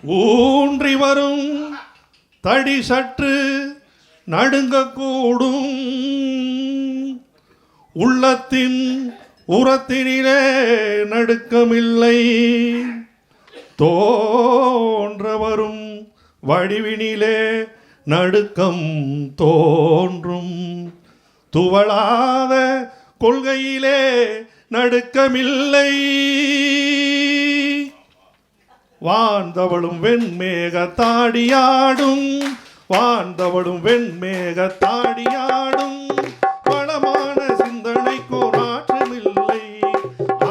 ஊன்றி வரும் தடி சற்று நடுங்கக்கூடும், உள்ளத்தின் உரத்தினிலே நடுக்கமில்லை, தோன்ற வரும் வடிவினிலே நடுக்கம் தோன்றும், துவளாத கொள்கையிலே நடுக்கமில்லை, வாழ்ந்தவளும் வெண்மேக தாடியாடும், வாழ்ந்தவளும் வெண்மேக தாடியாடும், வளமான சிந்தனைக்கோ நாற்றமில்லை,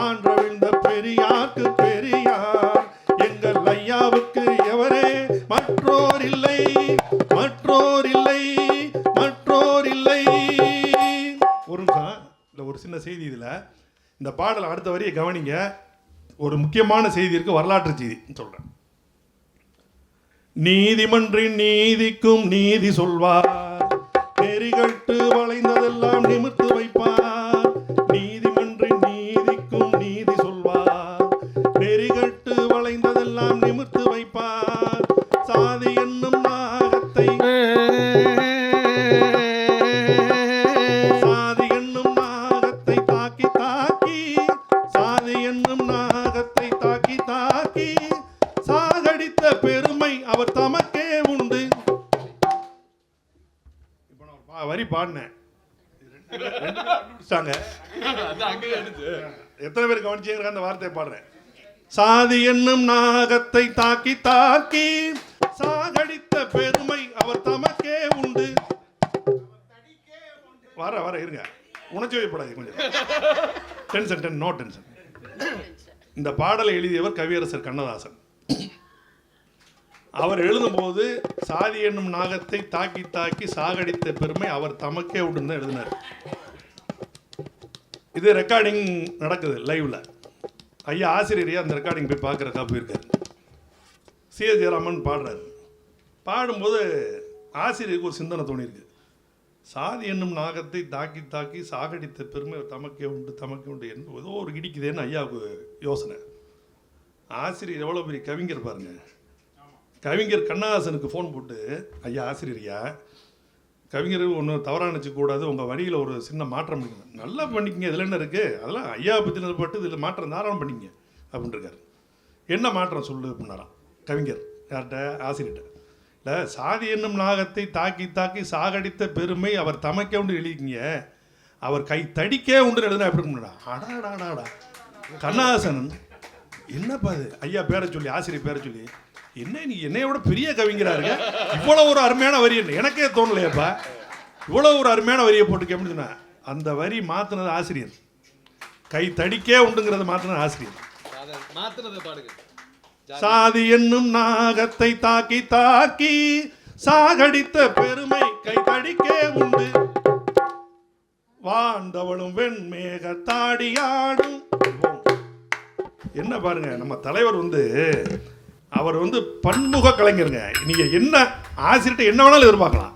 ஆன்றவிழ்ந்த பெரியார்க்கு பெரியார் எங்கள் ஐயாவுக்கு எவரே மற்றோர் இல்லை, மற்றோர் இல்லை, மற்றோர் இல்லை. ஒரு சின்ன செய்தி இதில் இந்த பாடல் அடுத்த வரியை கவனிங்க. ஒரு முக்கியமான செய்தி இருக்கு, வரலாற்று செய்தி சொல்றேன். நீதிமன்றின் நீதிக்கும் நீதி சொல்வார், நெறிகட்டு வளைந்ததெல்லாம் நிமிர்த்து வைப்பார். நீதிமன்றின் நீதிக்கும் நீதி சொல்வார், நெறிகட்டு வளைந்ததெல்லாம் நிமிர்த்து வைப்பார். சாதி என்னும் நாகத்தை, சாதி என்னும் நாகத்தை தாக்கி தாக்கி, சாதி என்னும் நாகத்தை தாக்கி தாக்கி சாகடித்த பெருமை அவர் தமக்கே உண்டு. இப்ப நான் வரி பாடினேன், எத்தனை பேர் கவனிச்சீங்க அந்த வார்த்தையை பாடுறேன். சாதி என்னும் நாகத்தை தாக்கி தாக்கி சாகடித்த பெருமை அவர் தமக்கே உண்டு. வர வர இருங்க, உணர்ச்சி வைப்படாது கொஞ்சம். Tension, no tension. இந்த பாடலை எழுதியவர் கவியரசர் கண்ணதாசன். அவர் எழுதும்போது சாதி என்னும் நாகத்தை தாக்கி தாக்கி சாகடித்த பெருமை அவர் தமக்கே உண்டு எழுதினார். இது ரெக்கார்டிங் நடக்குது லைவ்ல. ஐயா ஆசிரியரையா அந்த ரெக்கார்டிங் போய் பார்க்குறக்கா போயிருக்காரு. சி.எஸ். ஜெயராமன் பாடுறாரு. பாடும்போது ஆசிரியருக்கு ஒரு சிந்தனை தோணியிருக்கு. சாதி என்னும் நாகத்தை தாக்கி தாக்கி சாகடித்த பெருமை தமக்கே உண்டு, தமக்கே உண்டு என்று ஏதோ ஒரு இடிக்குதேன்னு ஐயாவுக்கு யோசனை. ஆசிரியர் எவ்வளோ பெரிய கவிஞர் பாருங்க. கவிஞர் கண்ணதாசனுக்கு ஃபோன் போட்டு, ஐயா ஆசிரியரையா, கவிஞர் ஒன்றும் தவறாக நினச்சிக்கூடாது, உங்கள் வரியில் ஒரு சின்ன மாற்றம் பண்ணிக்கணும். நல்லா பண்ணிக்கங்க, இதில் என்ன இருக்குது, அதெல்லாம் ஐயா பற்றி பட்டு இதில் மாற்றம் தாராளம் பண்ணிங்க அப்படின்ட்டுருக்காரு. என்ன மாற்றம் சொல்லு அப்படின்னாராம் கவிஞர். யார்கிட்ட? ஆசிரியர்கிட்ட. இல்லை, சாதி என்னும் நாகத்தை தாக்கி தாக்கி சாகடித்த பெருமை அவர் தமக்கே உண்டு எழுதிக்கிங்க, அவர் கை தடிக்கே உண்டு எழுதுனா எப்படி பண்ணா. அடாடாடாடா, கண்ணதாசன் என்னப்பா அது, ஐயா பேரை சொல்லி, ஆசிரியர் பேரை சொல்லி, என்ன நீ என்னையோட பெரிய கவிஞரா இருக்க, இவ்வளோ ஒரு அருமையான வரி எனக்கே தோணலையப்பா, இவ்வளோ ஒரு அருமையான வரியை போட்டு அப்படின்னு சொன்னா. அந்த வரி மாற்றினது ஆசிரியர். கை தடிக்கே உண்டுங்கிறத மாற்றினது ஆசிரியர். சாதி என்னும் நாகத்தை தாக்கி தாக்கி சாகடித்த பெருமை கை தடிக்கே உண்டு, வாழ்ந்தவளும் வெண்மேக தாடியாடும். என்ன பாருங்க, நம்ம தலைவர் அவர் பன்முக கலைஞருங்க. நீங்க என்ன ஆசிரியர்கிட்ட என்ன வேணாலும் எதிர்பார்க்கலாம்.